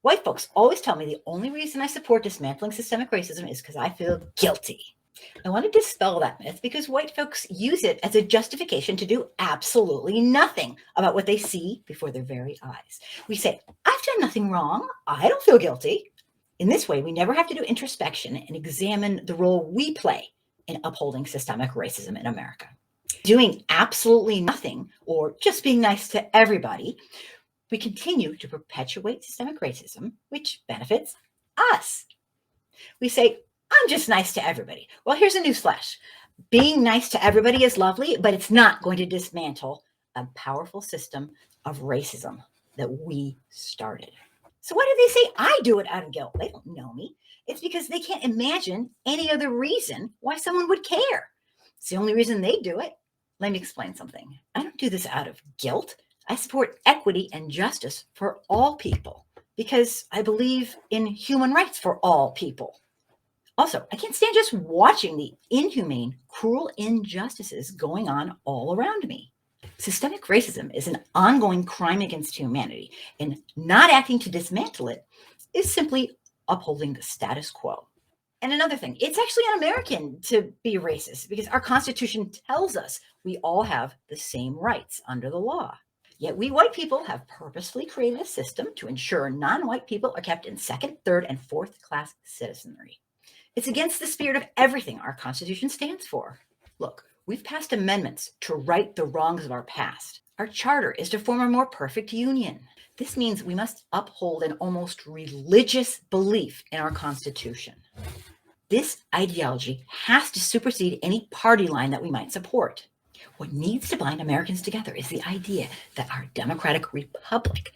White folks always tell me the only reason I support dismantling systemic racism is because I feel guilty. I want to dispel that myth because white folks use it as a justification to do absolutely nothing about what they see before their very eyes. We say, I've done nothing wrong. I don't feel guilty. In this way, we never have to do introspection and examine the role we play in upholding systemic racism in America. Doing absolutely nothing or just being nice to everybody, we continue to perpetuate systemic racism, which benefits us. We say, I'm just nice to everybody. Well, here's a newsflash. Being nice to everybody is lovely, but it's not going to dismantle a powerful system of racism that we started. So why do they say I do it out of guilt? They don't know me. It's because they can't imagine any other reason why someone would care. It's the only reason they do it. Let me explain something. I don't do this out of guilt. I support equity and justice for all people because I believe in human rights for all people. Also, I can't stand just watching the inhumane, cruel injustices going on all around me. Systemic racism is an ongoing crime against humanity, and not acting to dismantle it is simply upholding the status quo. And another thing, it's actually un-American to be racist because our Constitution tells us we all have the same rights under the law. Yet we white people have purposefully created a system to ensure non-white people are kept in second, third, and fourth class citizenry. It's against the spirit of everything our Constitution stands for. Look, we've passed amendments to right the wrongs of our past. Our charter is to form a more perfect union. This means we must uphold an almost religious belief in our Constitution. This ideology has to supersede any party line that we might support. What needs to bind Americans together is the idea that our democratic republic,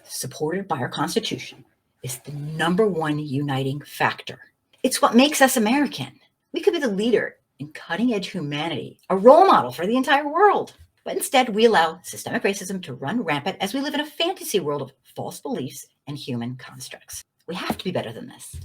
supported by our Constitution, is the #1 uniting factor. It's what makes us American. We could be the leader in cutting-edge humanity, a role model for the entire world. But instead, we allow systemic racism to run rampant as we live in a fantasy world of false beliefs and human constructs. We have to be better than this.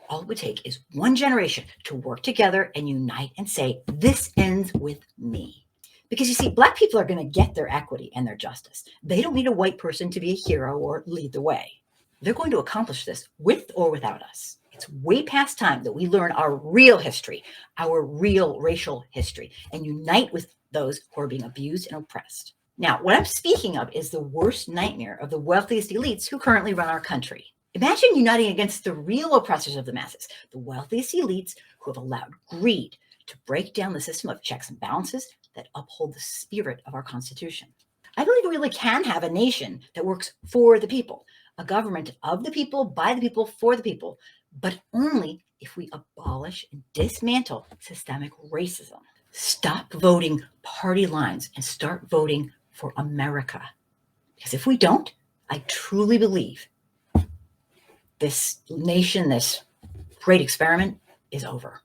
All it would take is one generation to work together and unite and say, this ends with me. Because you see, Black people are going to get their equity and their justice. They don't need a white person to be a hero or lead the way. They're going to accomplish this with or without us. It's way past time that we learn our real history, our real racial history, and unite with those who are being abused and oppressed. Now, what I'm speaking of is the worst nightmare of the wealthiest elites who currently run our country. Imagine uniting against the real oppressors of the masses, the wealthiest elites who have allowed greed to break down the system of checks and balances that uphold the spirit of our Constitution. I believe we really can have a nation that works for the people, a government of the people, by the people, for the people, but only if we abolish and dismantle systemic racism. Stop voting party lines and start voting for America. Because if we don't, I truly believe this nation, this great experiment is over.